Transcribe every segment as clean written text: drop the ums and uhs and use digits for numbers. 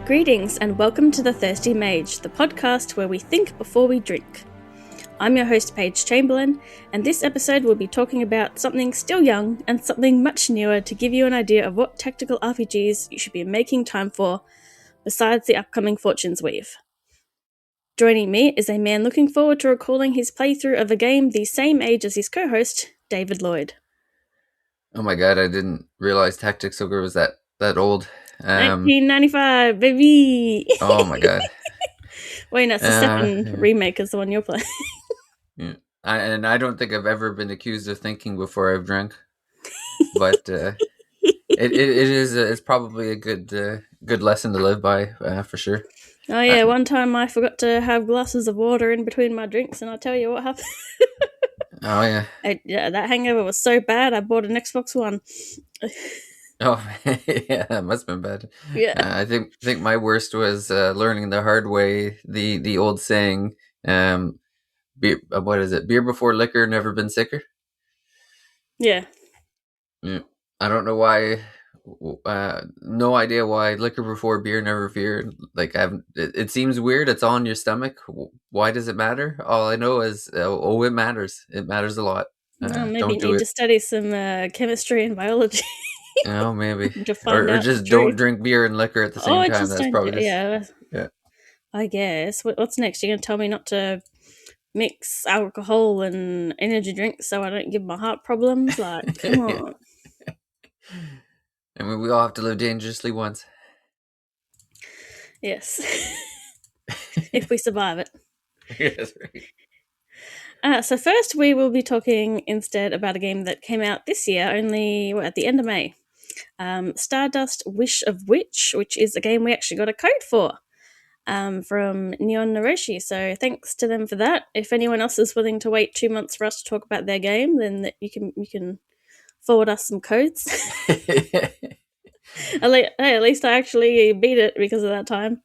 Greetings and welcome to The Thirsty Mage, the podcast where we think before we drink. I'm your host Paige Chamberlain, and this episode will be talking about something still young and something much newer to give you an idea of what tactical RPGs you should be making time for, besides the upcoming Fortune's Weave. Joining me is a man looking forward to recalling his playthrough of a game the same age as his co-host, David Lloyd. Oh my god, I didn't realize Tactics Ogre was that old. 1995, baby! Oh my god. Wait, no, it's the second remake is the one you're playing. Yeah. I don't think I've ever been accused of thinking before I've drank. But it's probably a good lesson to live by, for sure. Oh yeah, one time I forgot to have glasses of water in between my drinks, and I'll tell you what happened. Oh yeah. That hangover was so bad, I bought an Xbox One. Oh yeah, that must have been bad. Yeah. I think my worst was learning the hard way the old saying, beer, what is it? Beer before liquor, never been sicker. Yeah. Yeah. I don't know why. No idea why liquor before beer, never fear. Like it seems weird. It's on your stomach. Why does it matter? All I know is, it matters. It matters a lot. Maybe you need to study some chemistry and biology. Oh, maybe. or just don't drink beer and liquor at the same time. That's probably yeah. I guess. What's next? You're gonna tell me not to mix alcohol and energy drinks so I don't give my heart problems? Like, come on. I mean, we all have to live dangerously once. Yes. If we survive it. Yes, right. So first we will be talking instead about a game that came out this year, only at the end of May. Stardust Wish of Witch, which is a game we actually got a code for from Neon Naroshi. So thanks to them for that. If anyone else is willing to wait 2 months for us to talk about their game, then you can forward us some codes. At least I actually beat it because of that time.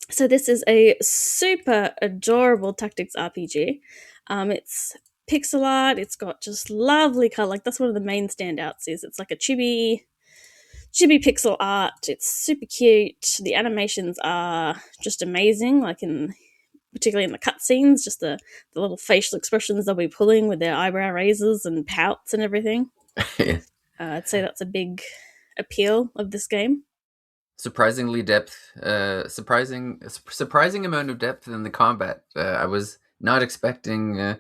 So this is a super adorable tactics RPG. It's pixel art. It's got just lovely color. Like, that's one of the main standouts. Is it's like a chibi pixel art. It's super cute. The animations are just amazing. Like particularly in the cutscenes, just the little facial expressions they'll be pulling with their eyebrow raisers and pouts and everything. Yeah. I'd say that's a big appeal of this game. Surprisingly surprising amount of depth in the combat. I was not expecting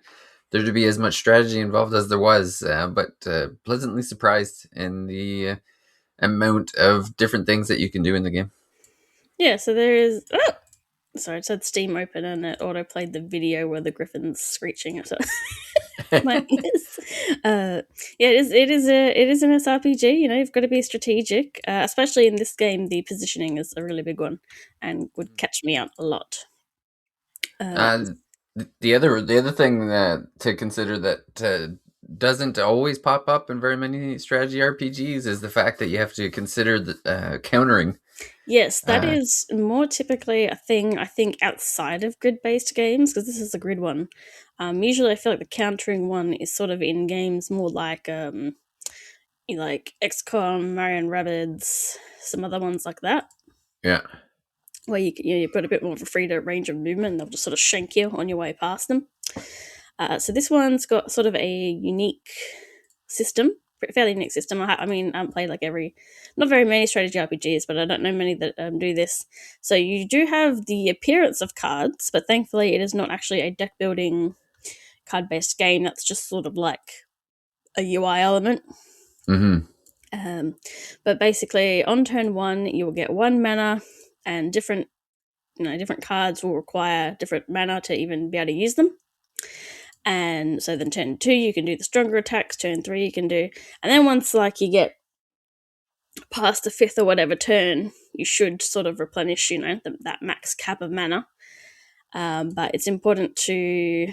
there to be as much strategy involved as there was, but pleasantly surprised in the amount of different things that you can do in the game. Yeah, so there is... Oh! Sorry, it said Steam open and it auto-played the video where the griffin's screeching. So my ears. It is an SRPG. You know, you've got to be strategic, especially in this game. The positioning is a really big one and would catch me out a lot. The other thing to consider that doesn't always pop up in very many strategy RPGs is the fact that you have to consider the countering. Yes, that is more typically a thing, I think, outside of grid-based games, because this is a grid one. Usually I feel like the countering one is sort of in games more like XCOM, Mario and Rabbids, some other ones like that. Yeah. Where you've got a bit more of a freer range of movement, and they'll just sort of shank you on your way past them. So this one's got sort of a unique system. Fairly unique system. I haven't played not very many strategy RPGs, but I don't know many that do this. So you do have the appearance of cards, but thankfully it is not actually a deck building card-based game. That's just sort of like a UI element. Mm-hmm. But basically on turn 1 you will get 1 mana, and different cards will require different mana to even be able to use them. And so then turn 2 you can do the stronger attacks, turn 3 you can do, and then once you get past the 5th or whatever turn, you should sort of replenish that max cap of mana. But it's important to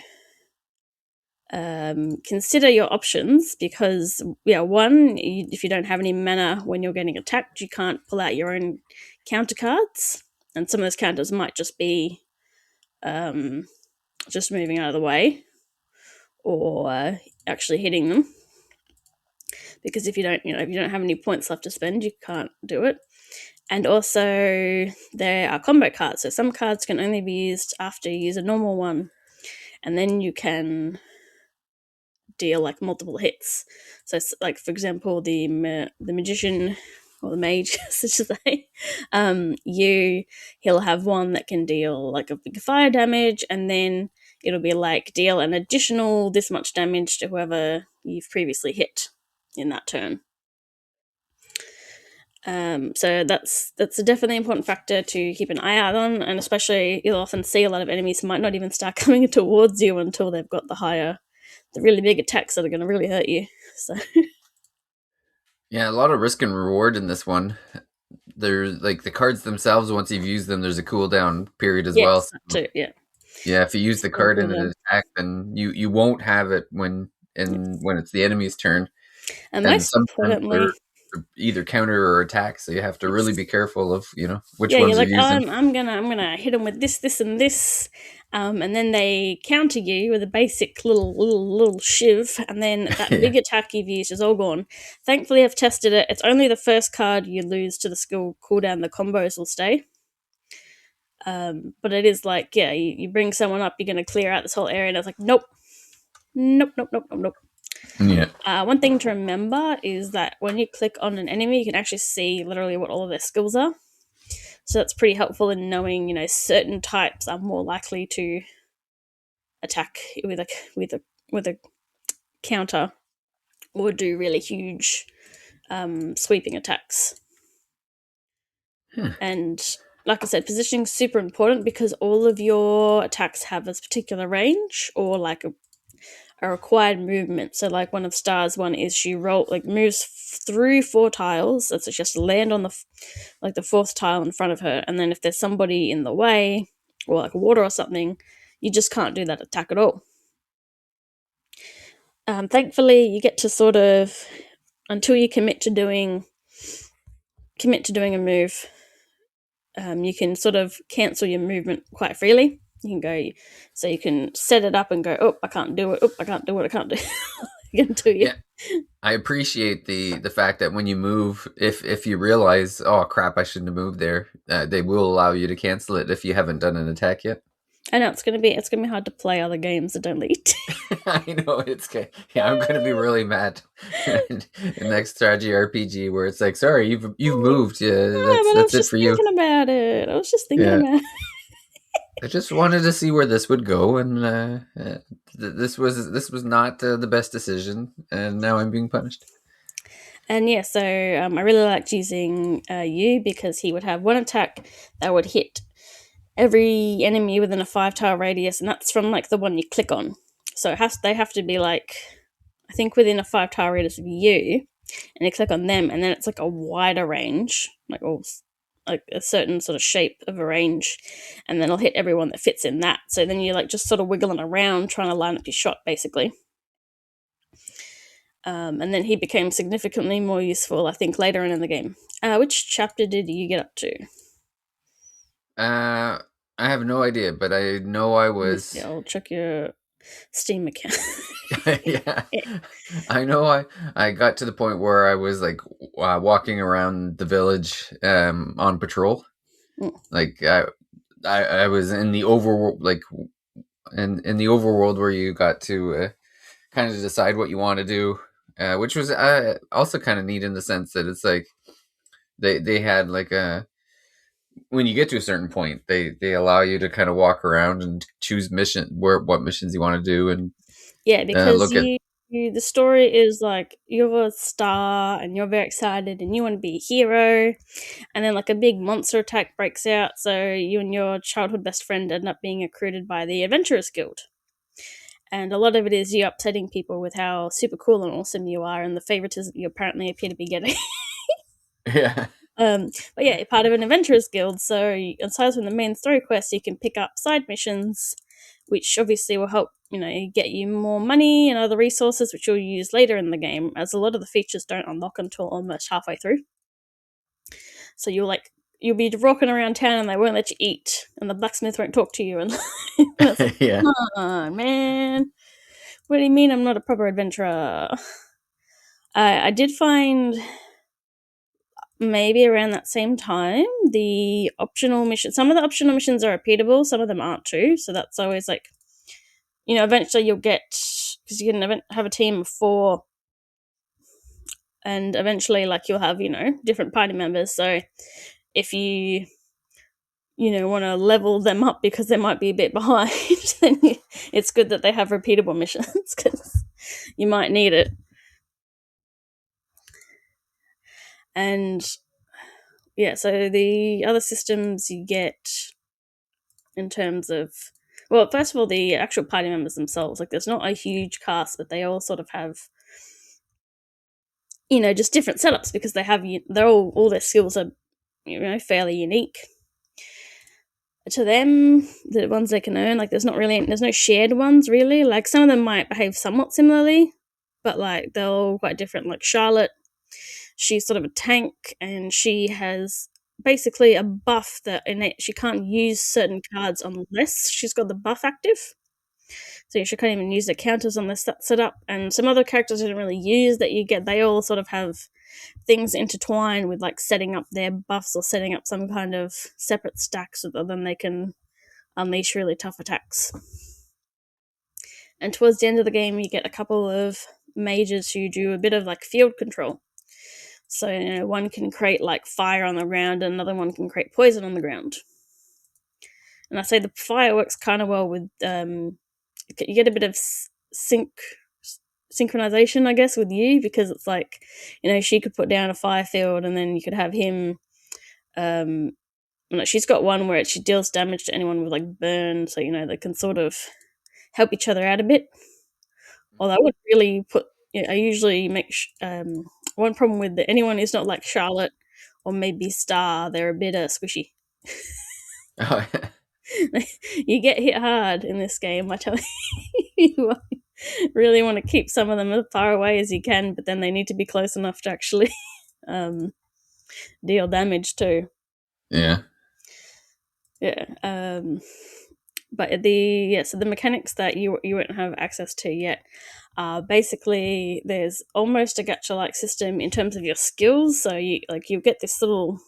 consider your options, because if you don't have any mana when you're getting attacked, you can't pull out your own counter cards, and some of those counters might just be just moving out of the way or actually hitting them, because if you don't have any points left to spend, you can't do it. And also there are combo cards. So some cards can only be used after you use a normal one, and then you can deal like multiple hits. So like for example, the magician or the mage, so to say, he'll have one that can deal like a big fire damage, and then it'll be like deal an additional this much damage to whoever you've previously hit in that turn. So that's a definitely important factor to keep an eye out on, and especially you'll often see a lot of enemies who might not even start coming towards you until they've got the really big attacks that are going to really hurt you. So Yeah, a lot of risk and reward in this one. There's like the cards themselves. Once you've used them, there's a cooldown period as well. yes, that too, yeah. Yeah, if you use the card in an attack, then you won't have it when it's the enemy's turn. And And most sometimes they're importantly, either counter or attack, so you have to really be careful of which yeah, ones you're you're like, using. I'm gonna hit them with this, and this, and then they counter you with a basic little shiv, and then that Yeah. big attack you've used is all gone. Thankfully, I've tested it. It's only the first card you lose to the skill cooldown. The combos will stay. But it is like, yeah, you bring someone up, you're gonna clear out this whole area, and it's like, nope, nope, nope, nope, nope, nope. Yeah. One thing to remember is that when you click on an enemy, you can actually see literally what all of their skills are. So that's pretty helpful in knowing, certain types are more likely to attack with a counter or do really huge sweeping attacks. And like I said, positioning is super important because all of your attacks have a particular range or like a required movement. So like one of Star's one is she moves through 4 tiles. So she has to land on the fourth tile in front of her, and then if there's somebody in the way or like water or something, you just can't do that attack at all. Thankfully, you get to sort of, until you commit to doing a move, you can sort of cancel your movement quite freely. You can go, so you can set it up and go, oh, I can't do it. Oh, I can't do it. I can't do it. Again to you. Yeah. I appreciate the fact that when you move, if you realize, oh crap, I shouldn't have moved there, they will allow you to cancel it if you haven't done an attack yet. I know it's gonna be hard to play other games that don't lead. I know it's good. Yeah, I'm gonna be really mad in next strategy RPG where it's like, sorry, you've moved. Yeah, that's it for you. I was just thinking about it. I was just thinking about it. I just wanted to see where this would go, and this was not the best decision, and now I'm being punished. And yeah, so I really liked using Yu because he would have one attack that would hit every enemy within a 5-tile radius, and that's from like the one you click on. So they have to be like, I think within a 5-tile radius of you, and you click on them, and then it's like a wider range, like a certain sort of shape of a range, and then it'll hit everyone that fits in that. So then you're like just sort of wiggling around trying to line up your shot, basically. And then he became significantly more useful, I think, later on in the game. Which chapter did you get up to? I have no idea, but I know I was. Yeah, I'll check your Steam account. Yeah, I know. I got to the point where I was like walking around the village on patrol. Like I was in the overworld, like in the overworld where you got to kind of decide what you want to do, which was also kind of neat in the sense that it's like they had like when you get to a certain point, they allow you to kind of walk around and choose what missions you want to do, and yeah, because the story is like you're a star and you're very excited and you want to be a hero, and then like a big monster attack breaks out, so you and your childhood best friend end up being recruited by the Adventurers Guild. And a lot of it is you upsetting people with how super cool and awesome you are and the favoritism you apparently appear to be getting. Yeah. But yeah, you're part of an adventurers guild, so aside from the main story quests, you can pick up side missions, which obviously will help, get you more money and other resources, which you'll use later in the game, as a lot of the features don't unlock until almost halfway through. So you'll be walking around town and they won't let you eat, and the blacksmith won't talk to you, and like, Yeah. come on, man. What do you mean I'm not a proper adventurer? I did find maybe around that same time, the optional mission. Some of the optional missions are repeatable, some of them aren't too. So that's always like, eventually you'll get, because you can have a team of 4, and eventually, like, you'll have different party members. So if you want to level them up because they might be a bit behind, then it's good that they have repeatable missions because you might need it. And yeah, so the other systems you get in terms of, well, first of all, the actual party members themselves, like, there's not a huge cast, but they all sort of have, just different setups because they're all their skills are, fairly unique to them, the ones they can earn. Like, there's no shared ones really. Like, some of them might behave somewhat similarly, but like they're all quite different. Like Charlotte, she's sort of a tank, and she has basically a buff that she can't use certain cards unless she's got the buff active. So she can't even use the counters unless that's set up. And some other characters I didn't really use that you get, they all sort of have things intertwined with like setting up their buffs or setting up some kind of separate stack so that then they can unleash really tough attacks. And towards the end of the game, you get a couple of mages who do a bit of like field control. So, one can create like fire on the ground, and another one can create poison on the ground. And I say the fire works kind of well with, you get a bit of synchronization, I guess, with you, because it's like, she could put down a fire field, and then you could have him. She's got one where she deals damage to anyone with like burn, so they can sort of help each other out a bit. Although I would really put, I usually make one problem with anyone who's not like Charlotte or maybe Star, they're a bit squishy. Oh, You get hit hard in this game, I tell you. Really want to keep some of them as far away as you can, but then they need to be close enough to actually deal damage too. Yeah. But so the mechanics that you won't have access to yet, basically there's almost a gacha-like system in terms of your skills. So you get these little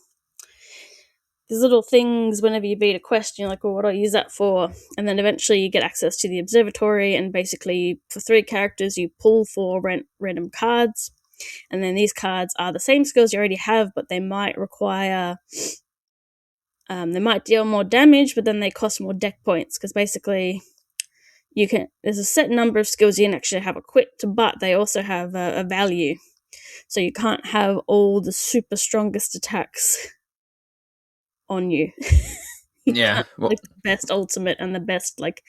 things whenever you beat a quest, and you're like, well, what do I use that for? And then eventually you get access to the observatory, and basically for 3 characters you pull 4 random cards, and then these cards are the same skills you already have, but they might require, they might deal more damage, but then they cost more deck points, because basically there's a set number of skills you can actually have equipped, but they also have a value, so you can't have all the super strongest attacks on you. Yeah. Well, like the best ultimate and the best like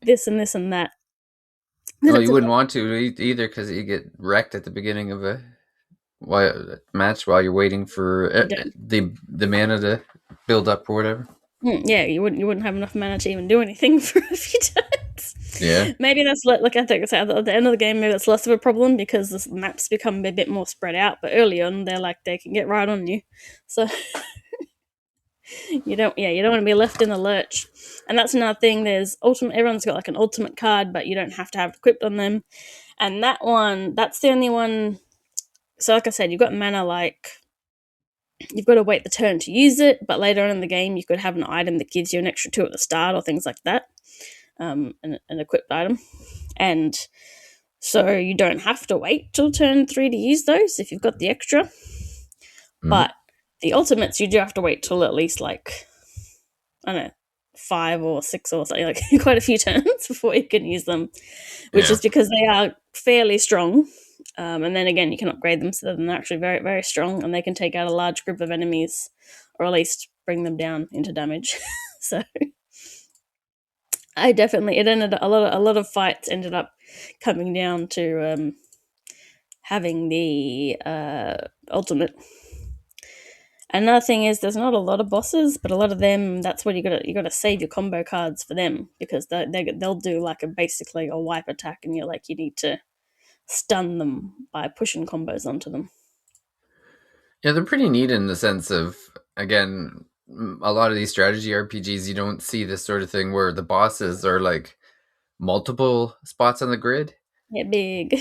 this and this and that. Well, you wouldn't want to either, because you get wrecked at the beginning of a match while you're waiting for the mana to build up or whatever. Yeah, you wouldn't have enough mana to even do anything for a few turns. Yeah. Maybe that's like, I think at the end of the game, maybe that's less of a problem because the maps become a bit more spread out. But early on, they can get right on you, so you don't want to be left in the lurch. And that's another thing. There's ultimate. Everyone's got like an ultimate card, but you don't have to have it equipped on them. And that's the only one. So, like I said, you've got mana, like you've got to wait the turn to use it, but later on in the game, you could have an item that gives you an extra 2 at the start or things like that, an equipped item. And so you don't have to wait till turn 3 to use those if you've got the extra. But the ultimates, you do have to wait till at least like, I don't know, 5 or 6 or something, like quite a few turns before you can use them, which is because they are fairly strong. And then again, you can upgrade them so that they're actually very, very strong, and they can take out a large group of enemies, or at least bring them down into damage. So a lot of fights ended up coming down to having the ultimate. Another thing is there's not a lot of bosses, but a lot of them, that's what you gotta save your combo cards for them, because they'll do like basically a wipe attack, and you need to stun them by pushing combos onto them. Yeah, they're pretty neat in the sense of, again, a lot of these strategy RPGs, you don't see this sort of thing where the bosses are like multiple spots on the grid. Yeah, big.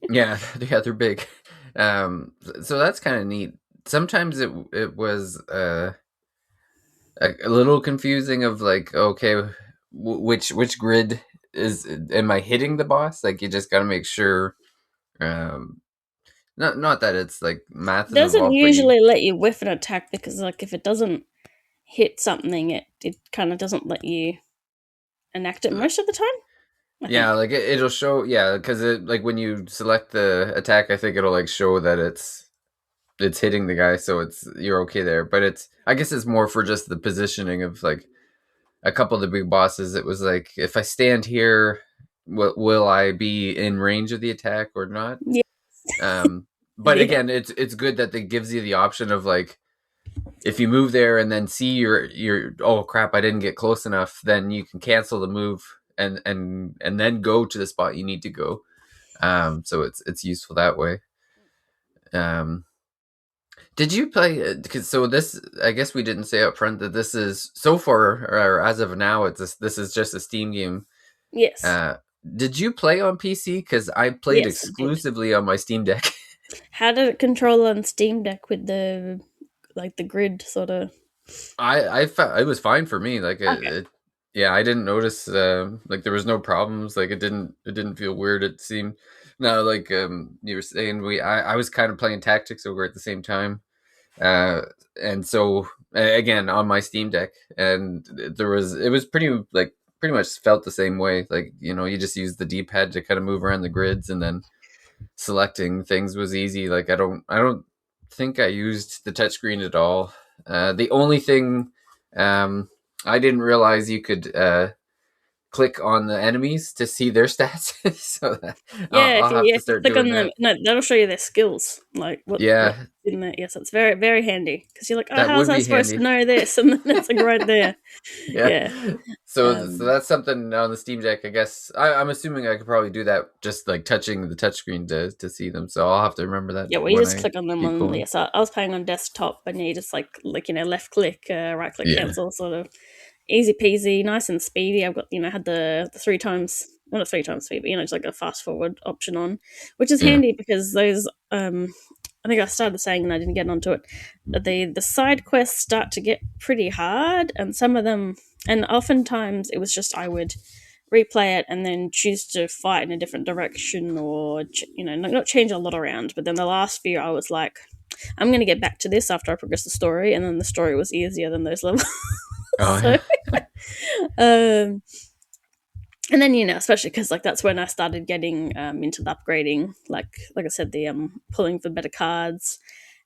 Yeah, they're big. So that's kind of neat sometimes it was a little confusing of like, okay, which grid is, am I hitting the boss? Like you just got to make sure. Um, not that it's like math is Doesn't involved, but you, usually let you whiff an attack because, like, if it doesn't hit something, it kind of doesn't let you enact it most of the time. I yeah, think. like it'll show, yeah, because it like when you select the attack, I think it'll like show that it's hitting the guy, so it's you're okay there. But it's, I guess it's more for just the positioning of like a couple of the big bosses. It was like if I stand here, will I be in range of the attack or not? Yeah. Um, but Yeah. again, it's good that it gives you the option of like if you move there and then see your oh crap, I didn't get close enough, then you can cancel the move and then go to the spot you need to go. So it's useful that way. Um, did you play? Because so this, I guess we didn't say up front that this is so far or as of now, this is just a Steam game. Yes. Uh, did you play on PC? Because I played Yes, I did. exclusively on my Steam Deck. How did it control on Steam Deck with the like the grid sort of? I found it was fine for me. Like Okay. yeah, I didn't notice like there was no problems. Like it didn't feel weird. It seemed no, like you were saying, I was kind of playing Tactics Ogre at the same time. Uh, and so again on my Steam Deck, and it was pretty much felt the same way. Like you just use the D-pad to kind of move around the grids, and then selecting things was easy. Like I don't think I used the touchscreen at all. The only thing I didn't realize you could click on the enemies to see their stats. So Yeah, I'll have to if you start click doing on them, that. no, that'll show you their skills, like what Yeah, in there. Yes, it's very very handy because you're like, oh, that how's would I be supposed to handy. know this? And then it's like right there. Yeah. Yeah. So Um. that's something on the Steam Deck. I guess I'm assuming I could probably do that just like touching the touchscreen to see them. So I'll have to remember that Yeah, well, you when just I click on them keep on. going. Yes, I was playing on desktop, and you just like left click, right click, Yeah. cancel, sort of easy peasy, nice and speedy. I've got had the three times, well, not three times speed, but just like a fast forward option on, which is Yeah. handy because those I think I started saying and I didn't get onto it. The side quests start to get pretty hard, and some of them, and oftentimes it was just I would replay it and then choose to fight in a different direction or not change a lot around. But then the last few, I was like, I'm going to get back to this after I progress the story, and then the story was easier than those levels. Oh So, yeah. um, and then especially because like that's when I started getting into the upgrading, like I said, the pulling for better cards,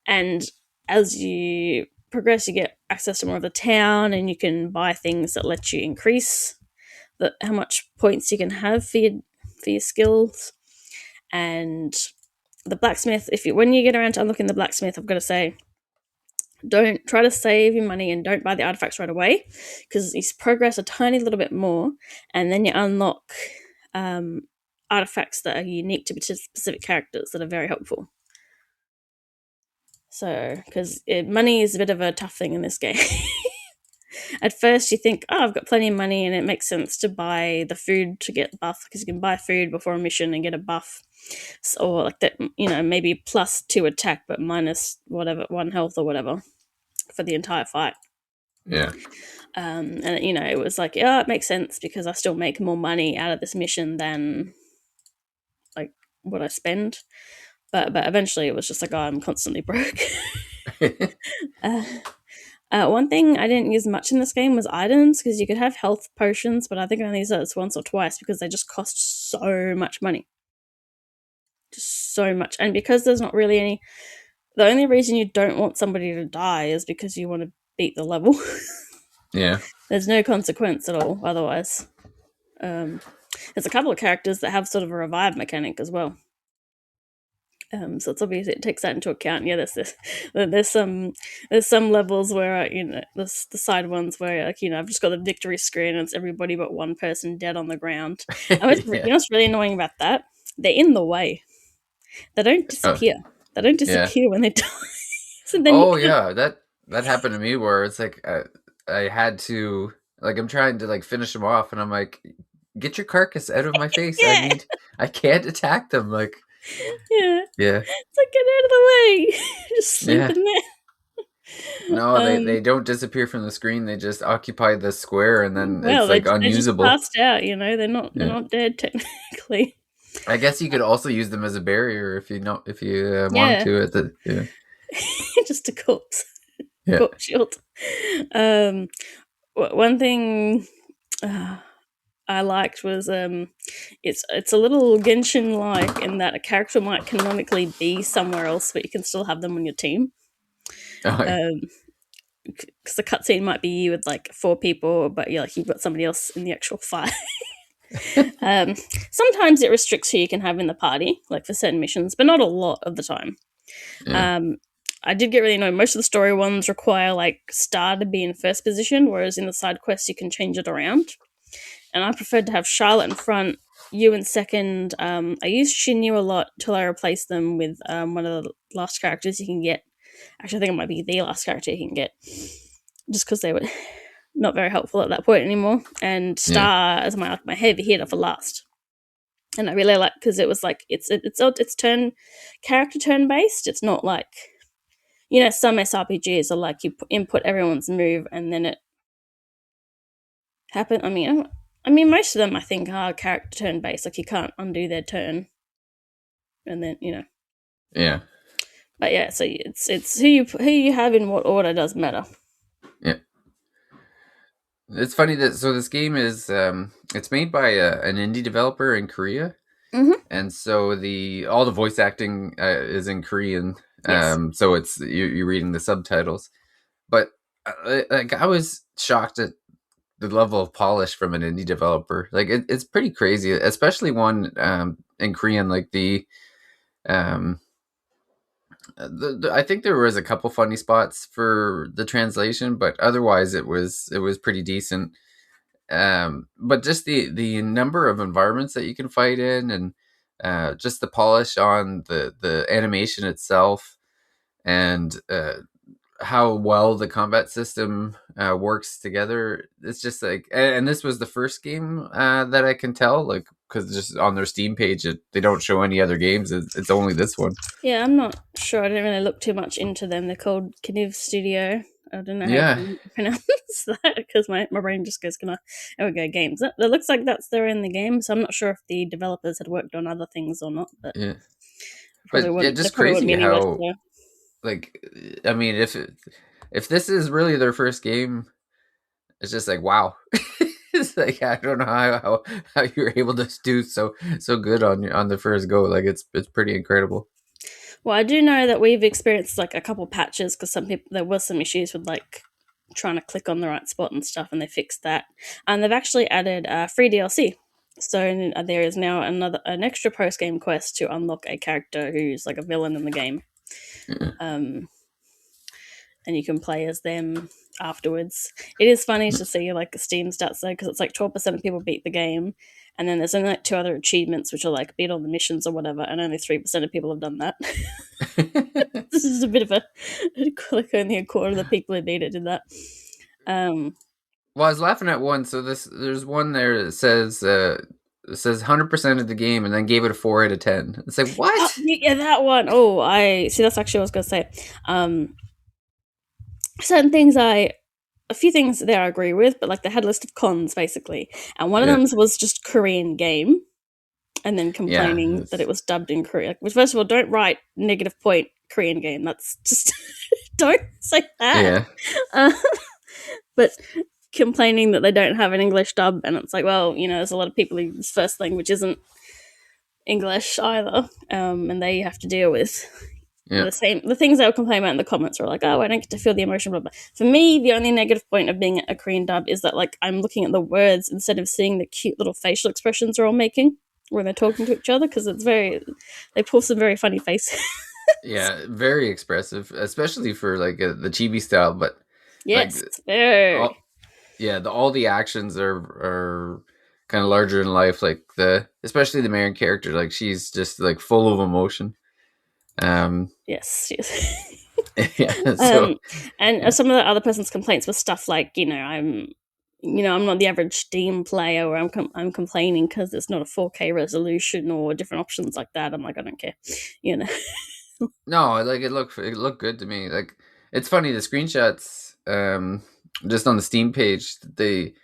and as you progress, you get access to more of the town, and you can buy things that let you increase how much points you can have for your skills. And the blacksmith, if you when you get around to unlocking the blacksmith, I've got to say, don't try to save your money and don't buy the artifacts right away because you progress a tiny little bit more, and then you unlock um, artifacts that are unique to specific characters that are very helpful. So, because money is a bit of a tough thing in this game. At first, you think, oh, I've got plenty of money, and it makes sense to buy the food to get buff because you can buy food before a mission and get a buff, or like that, maybe +2 attack but minus whatever 1 health or whatever for the entire fight. Yeah. And it was like, yeah, it makes sense because I still make more money out of this mission than like what I spend. But eventually, it was just like, oh, I'm constantly broke. uh, one thing I didn't use much in this game was items because you could have health potions, but I think I only used it once or twice because they just cost so much money. Just so much. And because there's not really any. The only reason you don't want somebody to die is because you want to beat the level. Yeah. There's no consequence at all otherwise. There's a couple of characters that have sort of a revive mechanic as well. So it's obvious it takes that into account. Yeah, there's some levels where the side ones where I've just got the victory screen and it's everybody but one person dead on the ground. And Yeah. what's really annoying about that? They're in the way. They don't Oh disappear. They don't yeah. disappear when they die. So then you Oh can't. yeah. That happened to me where it's like I had to like I'm trying to like finish them off, and I'm like, get your carcass out of my face. Yeah, I can't attack them. Like yeah. yeah. It's like get out of the way. Just sleep Yeah. in there. No, they don't disappear from the screen. They just occupy the square, and then Well, it's like they just unusable. passed out. You know, they're not dead technically. I guess you could also use them as a barrier if you know if you want Yeah, to. Yeah, just a corpse. yeah. Corpse shield. One thing I liked was it's a little Genshin like in that a character might canonically be somewhere else, but you can still have them on your team. Oh, yeah. Because the cutscene might be you with like 4 people, but you've got somebody else in the actual fight. Sometimes it restricts who you can have in the party, like for certain missions, but not a lot of the time. Yeah. I did get really annoyed. Most of the story ones require like Star to be in first position, whereas in the side quests you can change it around. And I preferred to have Charlotte in front, you in second. I used Shinyu a lot till I replaced them with one of the last characters you can get. Actually, I think it might be the last character you can get, just because they were not very helpful at that point anymore. And Yeah. Star as my heavy hitter for last. And I really like because it was like it's character turn based. It's not like some SRPGs are like you input everyone's move and then it happen. I mean, most of them I think are character turn based. Like you can't undo their turn, and then Yeah. But yeah, so it's who you have in what order does matter. Yeah. It's funny that this game is it's made by an indie developer in Korea, and so all the voice acting is in Korean. Yes. So it's you're reading the subtitles, but like I was shocked at the level of polish from an indie developer. Like it's pretty crazy, especially one in Korean. Like I think there was a couple funny spots for the translation, but otherwise it was pretty decent. But just the number of environments that you can fight in, and just the polish on the animation itself, and how well the combat system works together. It's just like, and this was the first game that I can tell, like, because just on their Steam page, they don't show any other games. It's only this one. Yeah, I'm not sure. I didn't really look too much into them. They're called Kniv Studio. I don't know how Yeah. to pronounce that because my brain just goes, there we go, games. It looks like they're in the game, so I'm not sure if the developers had worked on other things or not. But Yeah. probably But wouldn't. just There probably wouldn't crazy be any worse. how, like, I mean, if this is really their first game, it's just like, wow. It's like, I don't know how you're able to do so good on the first go. Like it's pretty incredible. Well, I do know that we've experienced like a couple patches because there was some issues with like trying to click on the right spot and stuff, and they fixed that. And they've actually added free DLC. So there is now an extra post game quest to unlock a character who's like a villain in the game. Yeah. And you can play as them afterwards. It is funny to see like the Steam stats though, because it's like 12% of people beat the game, and then there's only like 2 other achievements which are like beat all the missions or whatever, and only 3% of people have done that. This is a bit of like only a quarter of the people who beat it did that. Well, I was laughing at one. So there's one there that says 100% of the game, and then gave it a 4 out of 10. It's like, what? Oh, yeah, that one. Oh, I see. That's actually what I was going to say. Certain things a few things there I agree with, but like they had a list of cons basically, and one of them was just Korean game, and then complaining that it was dubbed in Korea. Which, first of all, don't write negative point Korean game. That's just don't say that. Yeah. But complaining that they don't have an English dub, and it's like, well, there's a lot of people whose first language isn't English either, and they have to deal with. Yeah. The things they were complaining about in the comments were like, oh, I don't get to feel the emotion. But for me, the only negative point of being a Korean dub is that like I'm looking at the words instead of seeing the cute little facial expressions they're all making when they're talking to each other, because they pull some very funny faces. Yeah, very expressive, especially for like the chibi style. But yes, like, very. All the actions are kind of larger than life. Like especially the main character, like she's just like full of emotion. Yes. Yeah. So. And some of the other person's complaints were stuff like, I'm not the average Steam player, or I'm complaining because it's not a 4K resolution or different options like that. I'm like, I don't care, No, like it looked good to me. Like, It's funny, the screenshots, just on the Steam page, they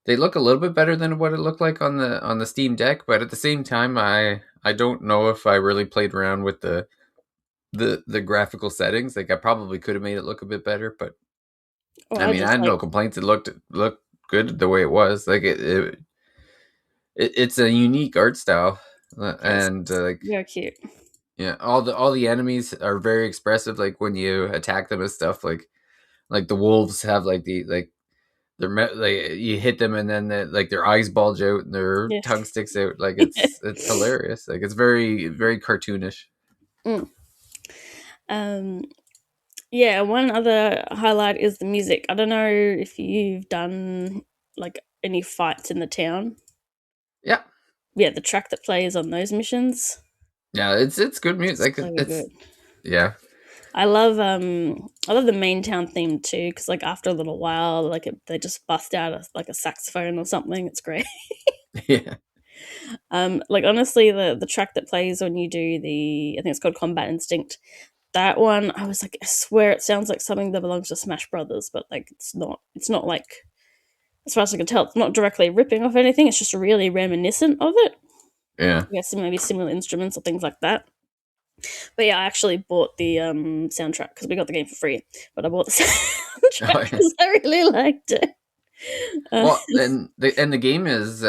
look a little bit better than what it looked like on the Steam Deck, but at the same time, I don't know if I really played around with the graphical settings. Like I probably could have made it look a bit better, but Or I I mean, I just had like no complaints. It looked good the way it was. Like it's a unique art style, it's and like very cute. yeah, all the enemies are very expressive. Like when you attack them and stuff, like the wolves have like the like like you hit them and then like their eyes bulge out and their Yeah. tongue sticks out. Like it's hilarious. Like it's very very cartoonish. Mm. Um, yeah, one other highlight is the music. I don't know if you've done like any fights in the town. Yeah, Yeah, the track that plays on those missions, yeah, it's good music. so It's good. yeah, I love the main town theme too, because like after a little while, like they just bust out like a saxophone or something. It's great. yeah. Like honestly, the track that plays when you do I think it's called Combat Instinct. That one, I was like, I swear it sounds like something that belongs to Smash Brothers, but like it's not. It's not like, as far as I can tell, it's not directly ripping off anything. It's just really reminiscent of it. Yeah. I guess maybe similar instruments or things like that. But yeah, I actually bought the soundtrack because we got the game for free. But I bought the Oh, soundtrack yeah. because I really liked it. Uh, Well, and the game is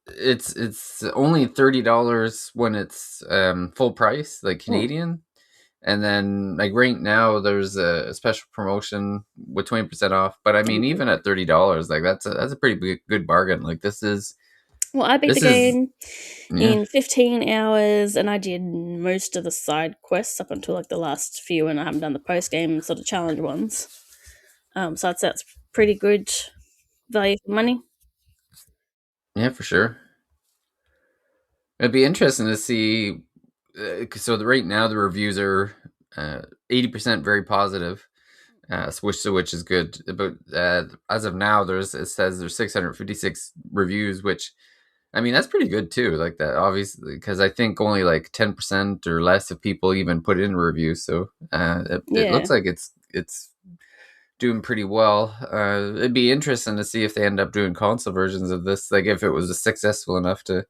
it's only $30 when it's full price, like mm, Canadian. And then like right now there's a special promotion with 20% off. But I mean, even at $30, like that's a pretty good bargain. Like well, I beat the this is game yeah. in 15 hours and I did most of the side quests up until like the last few, and I haven't done the post game sort of challenge ones. So I'd say that's pretty good value for money. Yeah, for sure. It'd be interesting to see. So right now the reviews are 80% very positive, which is good. But as of now, it says there's 656 reviews, which I mean that's pretty good too. Like that, obviously, because I think only like 10% or less of people even put in reviews. So it Yeah. looks like it's doing pretty well. It'd be interesting to see if they end up doing console versions of this. Like if it was successful enough to.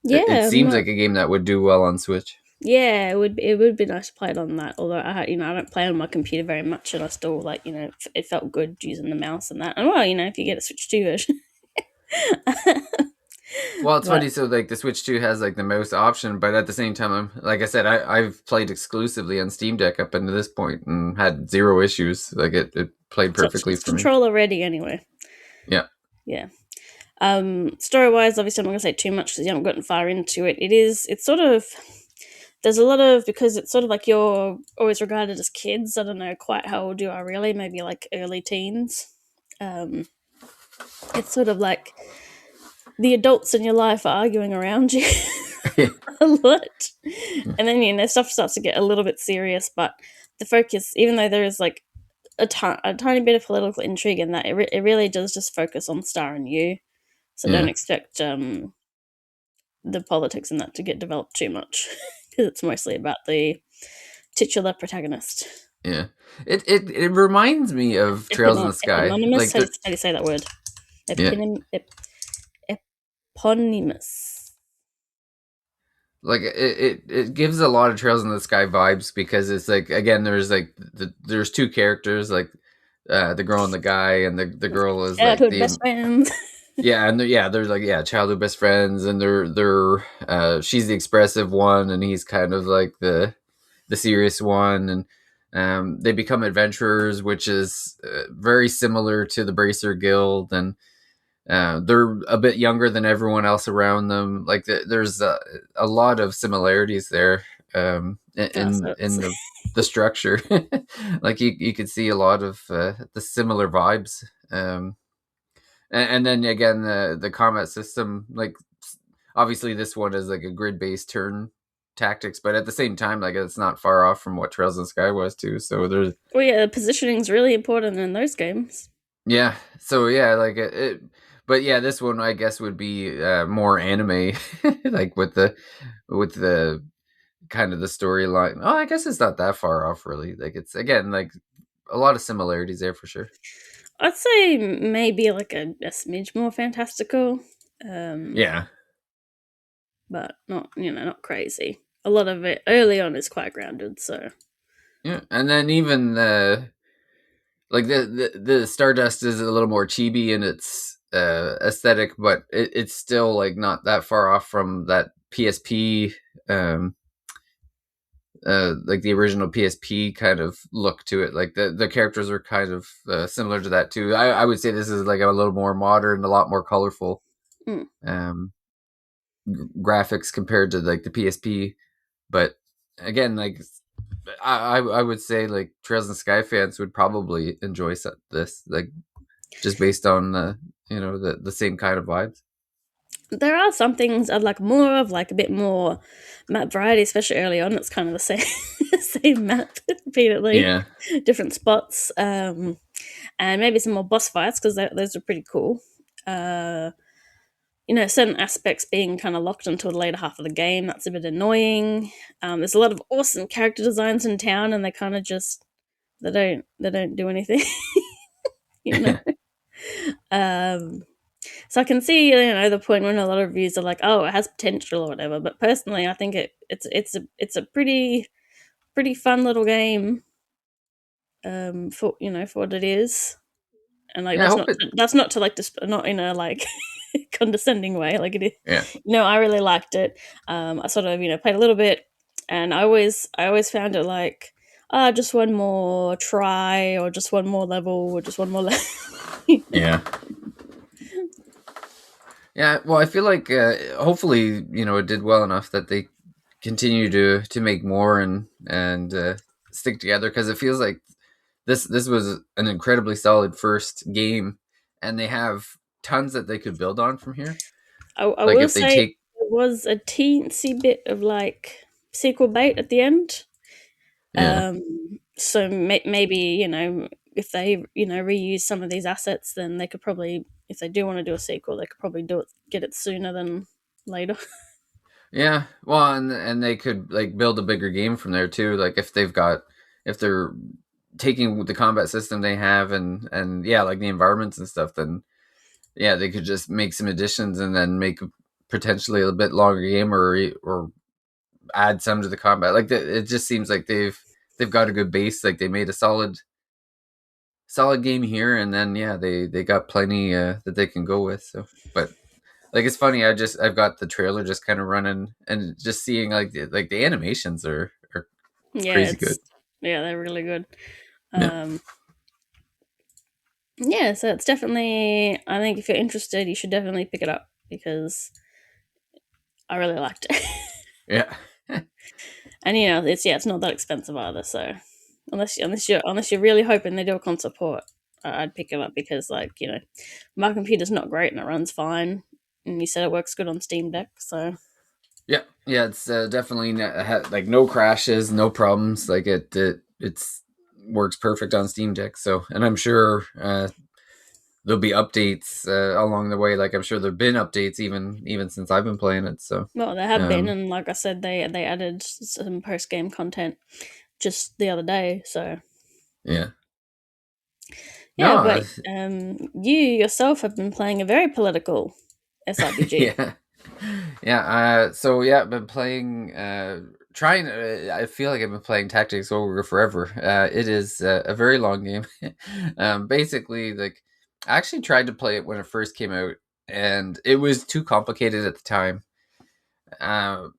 It Yeah, seems like a game that would do well on Switch. yeah, it would be nice to play it on that. Although I don't play on my computer very much, and I still like it felt good using the mouse and that. And well, if you get a Switch 2 version, Well, it's but funny. So, like, the Switch 2 has like the mouse option, but at the same time, like I said, I've played exclusively on Steam Deck up until this point and had zero issues. Like, it played perfectly it's for me. controller ready anyway. Yeah, Yeah. Story wise, obviously, I'm not gonna say too much because you haven't gotten far into it. It's sort of there's a lot of, because it's sort of like you're always regarded as kids. I don't know quite how old you are really, maybe like early teens. Um, it's sort of like the adults in your life are arguing around you a lot. And then, stuff starts to get a little bit serious, but the focus, even though there is like a tiny bit of political intrigue in that, it really does just focus on Star and you. So don't yeah, expect the politics in that to get developed too much because it's mostly about the titular protagonist. yeah. It reminds me of Trails in the Sky. Eponymous? Like How do the you say that word? yeah, Eponymous. like it gives a lot of Trails in the Sky vibes because it's like again there's like there's two characters like the girl and the guy, and the girl is like Childhood the best friends. yeah, and they're like childhood best friends, and they're she's the expressive one, and he's kind of like the serious one, and they become adventurers, which is very similar to the Bracer Guild, and they're a bit younger than everyone else around them. Like there's a lot of similarities there Oh, so in the structure. Like you could see a lot of the similar vibes. And then again, the combat system, like obviously this one is like a grid based turn tactics, but at the same time, like it's not far off from what Trails in the Sky was too. So there's well, yeah, positioning is really important in those games. yeah, so yeah, like but yeah, this one I guess would be more anime, like with the kind of the storyline. Oh, I guess it's not that far off, really. Like it's again like a lot of similarities there for sure. I'd say maybe like a smidge more fantastical, Yeah, but not not crazy. A lot of it early on is quite grounded, so yeah, and then even like the Stardust is a little more chibi in its aesthetic, but it's still like not that far off from that PSP, um, like the original PSP kind of look to it. Like the characters are kind of similar to that too. I would say this is like a little more modern, a lot more colorful mm. um, graphics compared to like the PSP. But again, like I would say like Trails in the Sky fans would probably enjoy this, like just based on the same kind of vibes. There are some things I'd like more of, like a bit more map variety, especially early on. It's kind of the same same map repeatedly, Yeah, different spots, and maybe some more boss fights because those are pretty cool. Uh, certain aspects being kind of locked until the later half of the game. That's a bit annoying. There's a lot of awesome character designs in town, and they kind of just they don't do anything. you know. Um, so I can see the point when a lot of reviews are like, "Oh, it has potential" or whatever. But personally, I think it's a pretty fun little game. For what it is, and like yeah. I hope it. that's not to like not in a like condescending way. Like it is, Yeah, I really liked it. I sort of played a little bit, and I always found it like just one more try, or just one more level, or just one more level. yeah, yeah. Well, I feel like hopefully it did well enough that they continue to make more and stick together, because it feels like this was an incredibly solid first game, and they have tons that they could build on from here. I Like will if they say take there was a teensy bit of like sequel bait at the end. yeah So maybe if they reuse some of these assets, then they could probably, if they do want to do a sequel, they could probably get it sooner than later. yeah well, and they could like build a bigger game from there too, like if they're taking the combat system they have and yeah, like the environments and stuff, then yeah, they could just make some additions and then make potentially a bit longer game, or add some to the combat. Like it just seems like they've got a good base. Like they made a solid game here, and then yeah, they got plenty that they can go with. So, but like it's funny. I've got the trailer just kind of running and just seeing like the animations are Yeah, crazy good. they're really good. Yeah, Um, yeah, so it's definitely, I think if you're interested, you should definitely pick it up because I really liked it. yeah, And it's not that expensive either. So unless you're really hoping they do a console port, I'd pick it up because my computer's not great and it runs fine, and you said it works good on Steam Deck. So yeah, yeah. It's definitely like no crashes, no problems. Like it's works perfect on Steam Deck. So, and I'm sure there'll be updates along the way. Like I'm sure there've been updates even since I've been playing it. So, well, there have been, um, and like I said, they added some post game content just the other day. So yeah. yeah, No, but you yourself have been playing a very political SRPG. yeah, yeah. So yeah, I've been playing. Trying. I feel like I've been playing Tactics Ogre forever. It is a very long game. Basically, like I actually tried to play it when it first came out, and it was too complicated at the time. Uh,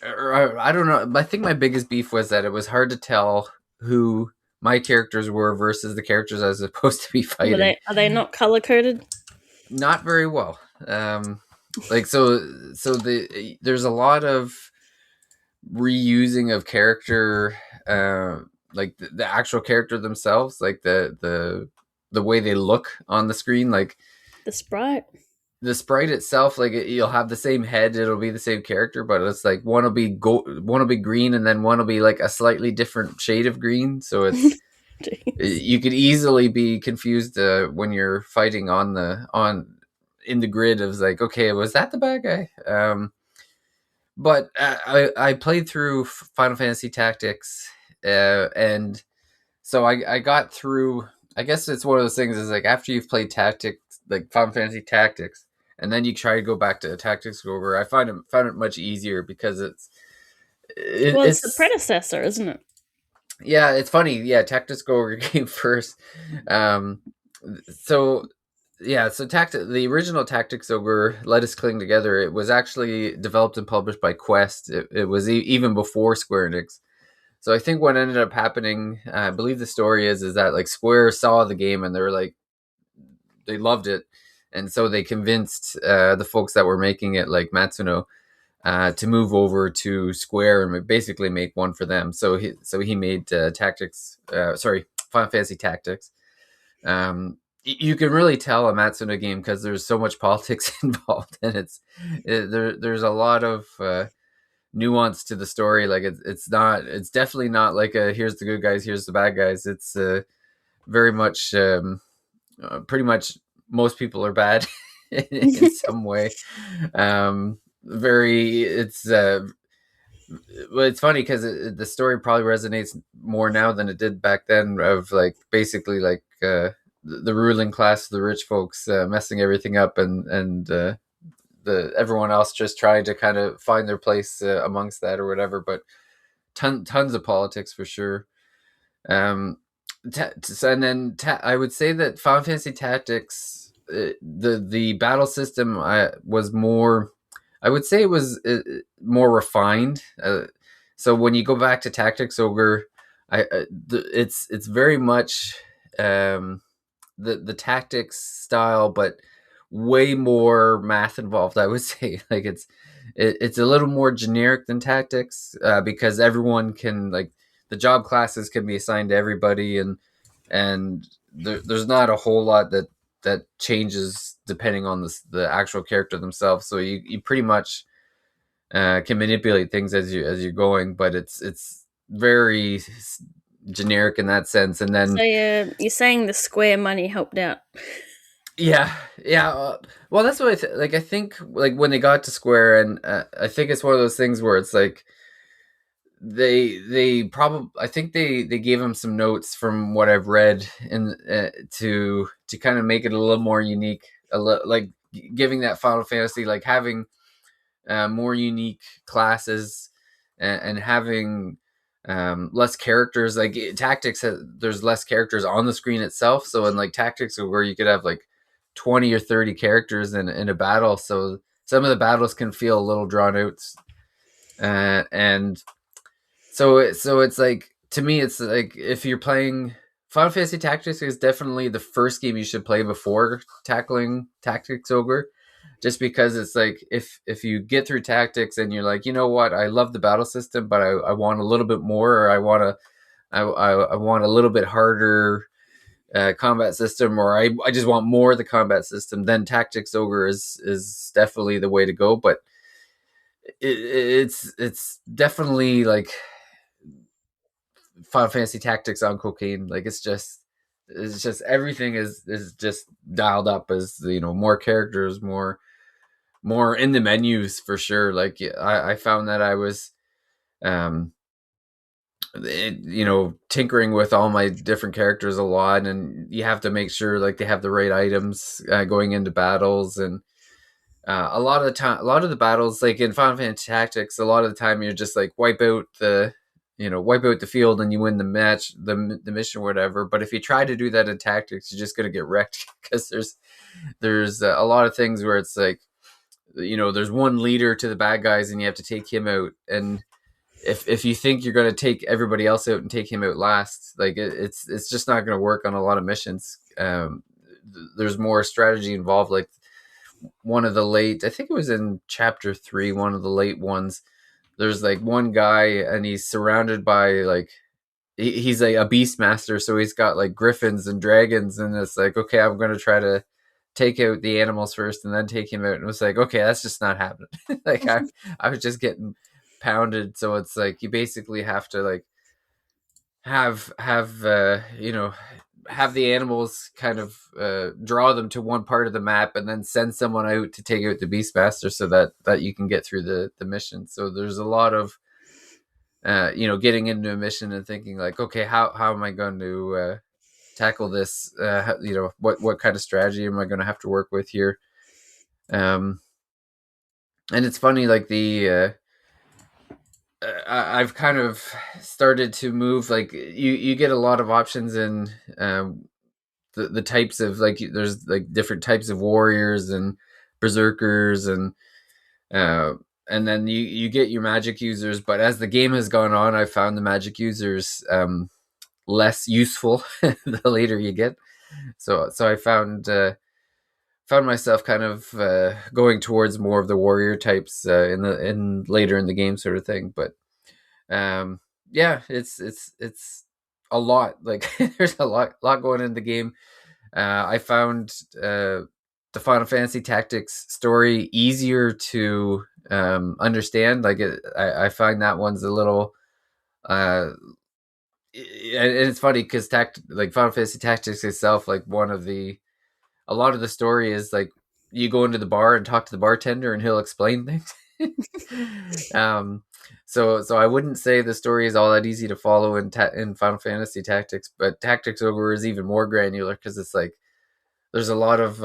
or I don't know. I think my biggest beef was that it was hard to tell who my characters were versus the characters I was supposed to be fighting. Are they not color coded? Not very well. Like there's a lot of reusing of character, like the actual character themselves, like the way they look on the screen, like The sprite. the sprite itself. Like you'll have the same head, it'll be the same character, but it's like one will be green, and then one will be like a slightly different shade of green. So it's Jeez. you could easily be confused when you're fighting on in the grid of like, okay, was that the bad guy? but I played through Final Fantasy Tactics, and so I got through. I guess it's one of those things is like after you've played Tactics, like Final Fantasy Tactics, and then you try to go back to Tactics Ogre. I found it much easier because Well, it's the it's predecessor, isn't it? yeah, it's funny. Yeah, Tactics Ogre came first. Um, so yeah, so the original Tactics Ogre, Let Us Cling Together, it was actually developed and published by Quest. It was even before Square Enix. So I think what ended up happening, I believe the story is that like Square saw the game and they loved it, and so they convinced the folks that were making it, like Matsuno, to move over to Square and basically make one for them. So he made Final Fantasy Tactics. You can really tell a Matsuno game because there's so much politics involved, and there's a lot of nuance to the story. Like it's definitely not like a here's the good guys, here's the bad guys. It's very much pretty much most people are bad in some way. Very well, it's funny because the story probably resonates more now than it did back then. Of like basically like the ruling class, the rich folks messing everything up, and the everyone else just trying to kind of find their place amongst that or whatever. But tons of politics for sure. Um, and then I would say that Final Fantasy Tactics, the battle system, was more. I would say it was more refined. So when you go back to Tactics Ogre, it's very much the tactics style, but way more math involved. I would say like it's a little more generic than tactics because everyone can like the job classes can be assigned to everybody, and there's not a whole lot that changes depending on the actual character themselves. So you pretty much can manipulate things as you're going, but it's very generic in that sense. And So then you're saying the Square money helped out. yeah, yeah. Well, that's what like. I think like when they got to Square, and I think it's one of those things where it's like they probably I think they gave him some notes from what I've read and to kind of make it a little more unique, like giving that Final Fantasy like having more unique classes and having less characters. Like Tactics, there's less characters on the screen itself. So in like Tactics, where you could have like 20 or 30 characters in a battle, so some of the battles can feel a little drawn out. And so it's like to me, it's like if you're playing Final Fantasy Tactics is definitely the first game you should play before tackling Tactics Ogre, just because it's like if you get through Tactics and you're like, you know what, I love the battle system, but I want a little bit more, or I want a little bit harder combat system, or I just want more of the combat system, then Tactics Ogre is definitely the way to go. But it's definitely like Final Fantasy Tactics on cocaine. Like it's just everything is just dialed up as more characters, more in the menus for sure. Like I found that I was um tinkering with all my different characters a lot, and you have to make sure like they have the right items going into battles. And a lot of the time, a lot of the battles like in Final Fantasy Tactics, a lot of the time you're just like wipe out the field and you win the match, the mission, or whatever. But if you try to do that in Tactics, you're just gonna get wrecked because there's a lot of things where it's like there's one leader to the bad guys and you have to take him out. And if you think you're going to take everybody else out and take him out last, like it's just not going to work on a lot of missions. There's more strategy involved. Like one of the late, I think it was in chapter 3, one of the late ones, there's like one guy and he's surrounded by like he's like a beast master, so he's got like griffins and dragons, and it's like, okay, I'm going to try to take out the animals first and then take him out. And it was like, okay, that's just not happening. Like I was just getting pounded. So it's like you basically have to like have have the animals kind of draw them to one part of the map, and then send someone out to take out the Beastmaster so that you can get through the mission. So there's a lot of getting into a mission and thinking like, okay, how am I going to tackle this? What kind of strategy am I going to have to work with here? And it's funny, like I've kind of started to move, like you get a lot of options in the types of, like, there's like different types of warriors and berserkers, uh, and then you get your magic users. But as the game has gone on, I found the magic users less useful the later you get. So I found myself kind of going towards more of the warrior types in later in the game, sort of thing. But yeah, it's a lot. Like there's a lot going in the game. I found the Final Fantasy Tactics story easier to understand. Like I find that one's a little. And it's funny because like Final Fantasy Tactics itself, like a lot of the story is like you go into the bar and talk to the bartender and he'll explain things. So I wouldn't say the story is all that easy to follow in Final Fantasy Tactics, but Tactics Ogre is even more granular because it's like there's a lot of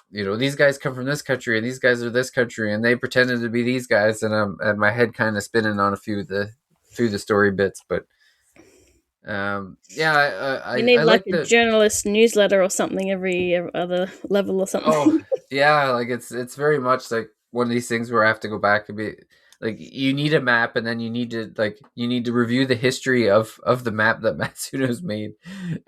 these guys come from this country and these guys are this country and they pretended to be these guys, and my head kind of spinning on a few of the story bits. But You need I like like a the. journalist newsletter or something every other level or something. Oh yeah, like it's very much like one of these things where I have to go back and be like, you need a map, and then you need to review the history of the map that Matsuno's made,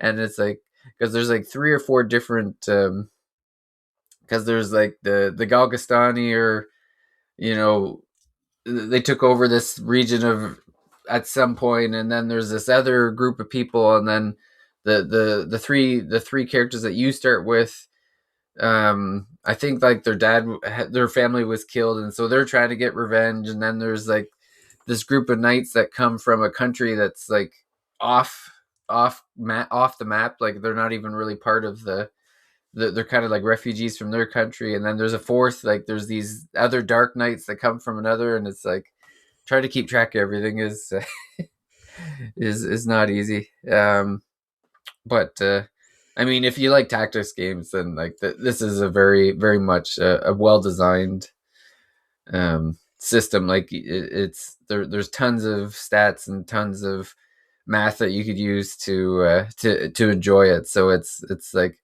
and it's like, because there's like 3 or 4 different because there's like the Galgastani, or they took over this region of at some point, and then there's this other group of people, and then the three characters that you start with, I think like their family was killed, and so they're trying to get revenge. And then there's like this group of knights that come from a country that's like off off the map, like they're not even really part of they're kind of like refugees from their country. And then there's a fourth, like there's these other dark knights that come from another, and it's like trying to keep track of everything is is not easy. But I mean, if you like tactics games, then like this is a very, very much a well designed system. Like it's there's tons of stats and tons of math that you could use to enjoy it. So it's like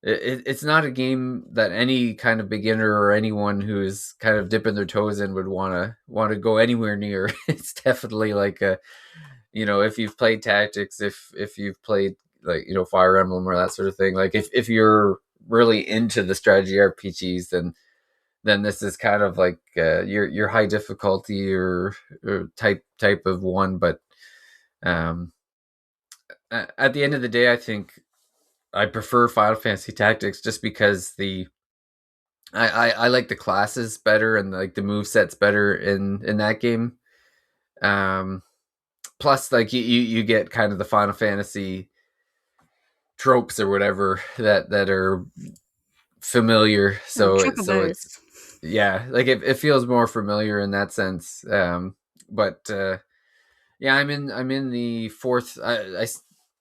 it's not a game that any kind of beginner or anyone who's kind of dipping their toes in would want to go anywhere near. It's definitely like if you've played tactics, if you've played like Fire Emblem or that sort of thing, like if you're really into the strategy RPGs, then this is kind of like your high difficulty or type of one. But at the end of the day, I think I prefer Final Fantasy Tactics just because I like the classes better, and like the move sets better in that game. Plus, like you get kind of the Final Fantasy tropes or whatever that are familiar. So it's like it feels more familiar in that sense. But yeah, I'm in the fourth.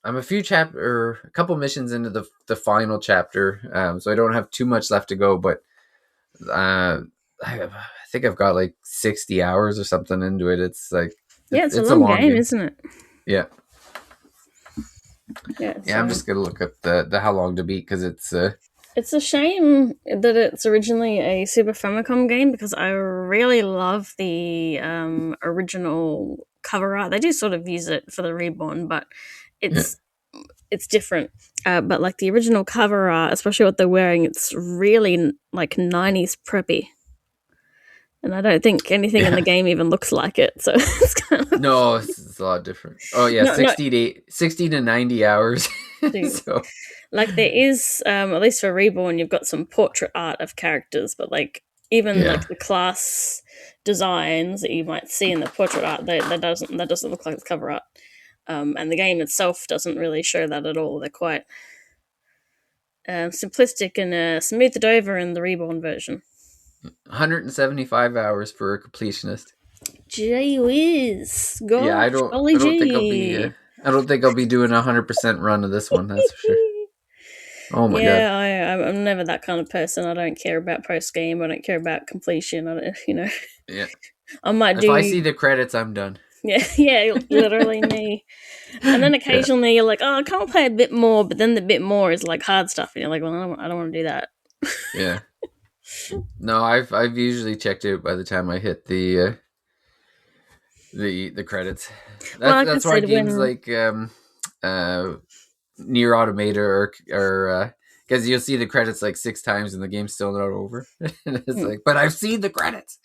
I'm a couple missions into the final chapter. So I don't have too much left to go, but I think I've got like 60 hours or something into it. It's like it's a long game, isn't it? Yeah. Yeah, I'm just gonna look up the how long to beat, because it's a shame that it's originally a Super Famicom game, because I really love the original cover art. They do sort of use it for the Reborn, but it's different. But like the original cover art, especially what they're wearing, it's really like 90s preppy. And I don't think anything in the game even looks like it. So it's kind of... No, it's a lot different. Oh yeah, 60 to 90 hours. So like there is, at least for Reborn, you've got some portrait art of characters, but like even like the class designs that you might see in the portrait art, that doesn't look like the cover art. and the game itself doesn't really show that at all. They're quite simplistic and smoothed over in the Reborn version. 175 hours for a completionist. Gee whiz, Yeah, gosh, golly I don't think I'll be. gee. I don't think I'll be doing a 100% run of this one. That's for sure. Oh my god. Yeah, I'm never that kind of person. I don't care about post game. I don't care about completion. I don't, Yeah. I might If I do. see the credits, I'm done. Yeah, literally me. And then occasionally you're like, oh, I can't play a bit more, but then the bit more is like hard stuff, and you're like, well, I don't want to do that. Yeah. No, I've usually checked out by the time I hit the credits. Well, like I That's why said, games when like Near Automata or because you'll see the credits like 6 times and the game's still not over. And it's like, but I've seen the credits.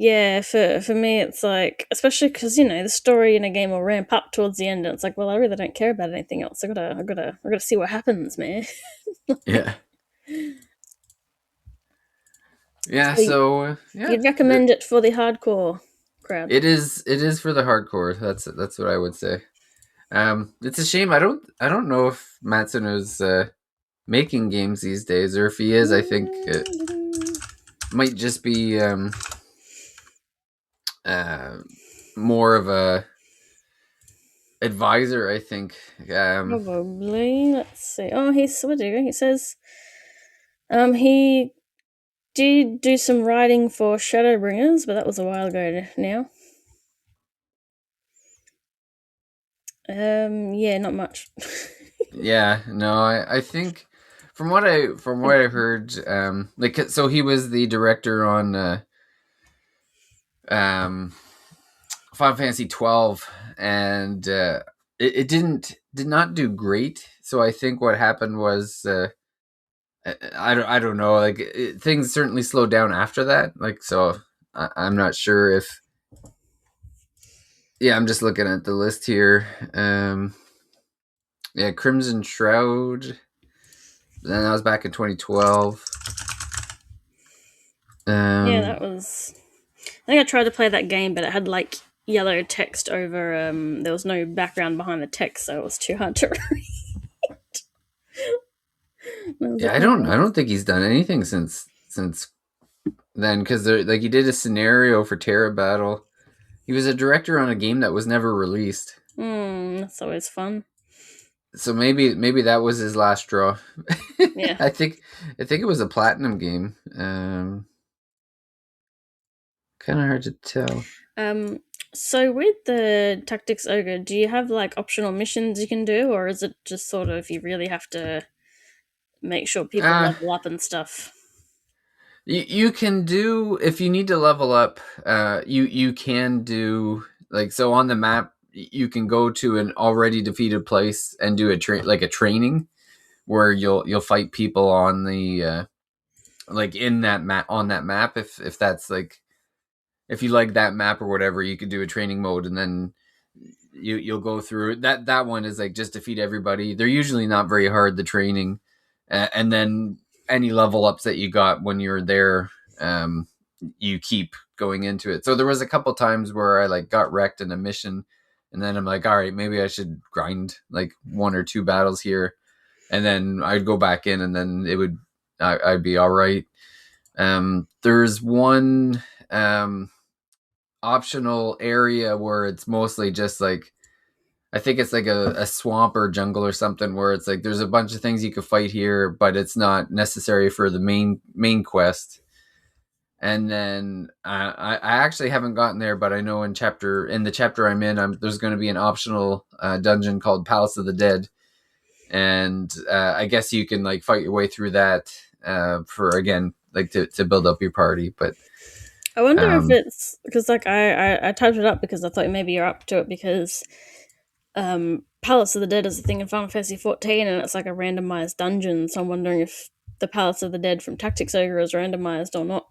Yeah, for me, it's like, especially because the story in a game will ramp up towards the end, and it's like, well, I really don't care about anything else. I gotta see what happens, man. Yeah. Yeah, so yeah. You'd recommend it for the hardcore crowd. It is for the hardcore. That's what I would say. It's a shame. I don't know if Matsuno's making games these days, or if he is. I think it might just be more of a advisor. I think. Probably. Let's see. Oh, he says he did do some writing for Shadowbringers, but that was a while ago now. Yeah, not much. Yeah, no, I think from what I heard, like, so he was the director on Final Fantasy 12, and it did not do great. So I think what happened was I don't know, like things certainly slowed down after that. Like, so I'm not sure if. Yeah, I'm just looking at the list here. Yeah, Crimson Shroud. Then that was back in 2012. Yeah, that was. I think I tried to play that game, but it had like yellow text over. There was no background behind the text, so it was too hard to read. Yeah, I don't think he's done anything since then, because like he did a scenario for Terra Battle. He was a director on a game that was never released. That's always fun. So maybe that was his last draw. Yeah. I think it was a platinum game. Kind of hard to tell. So with the Tactics Ogre, do you have like optional missions you can do, or is it just sort of you really have to make sure people level up and stuff? You can do, if you need to level up, you can do, like, so on the map you can go to an already defeated place and do a training where you'll fight people on the like in that map, on that map, if that's like, if you like that map or whatever, you could do a training mode, and then you'll go through that one is like just defeat everybody. They're usually not very hard, the training, and then any level ups that you got when you're there, you keep going into it. So there was a couple times where I like got wrecked in a mission, and then I'm like, all right, maybe I should grind like 1 or 2 battles here, and then I'd go back in, and then I'd be all right. There's one optional area where it's mostly just like, I think it's like a swamp or jungle or something, where it's like there's a bunch of things you could fight here, but it's not necessary for the main quest. And then I actually haven't gotten there, but I know in the chapter I'm in, there's going to be an optional dungeon called Palace of the Dead, and I guess you can like fight your way through that for, again, like to build up your party. But I wonder if it's because like I typed it up because I thought maybe you're up to it, because Palace of the Dead is a thing in Final Fantasy 14, and it's like a randomized dungeon. So I'm wondering if the Palace of the Dead from Tactics Ogre is randomized or not.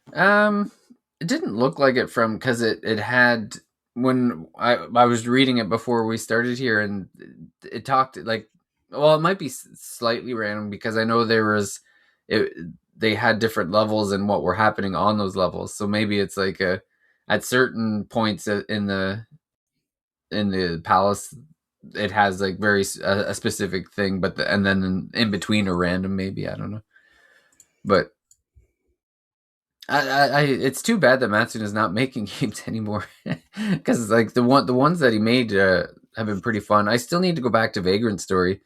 It didn't look like it, because it had, when I was reading it before we started here, and it talked like, well, it might be slightly random, because I know there was they had different levels and what were happening on those levels. So maybe it's like at certain points in the palace, it has like a specific thing, but and then in between are random. Maybe, I don't know, but it's too bad that Matsuda is not making games anymore, because like the ones that he made have been pretty fun. I still need to go back to Vagrant Story,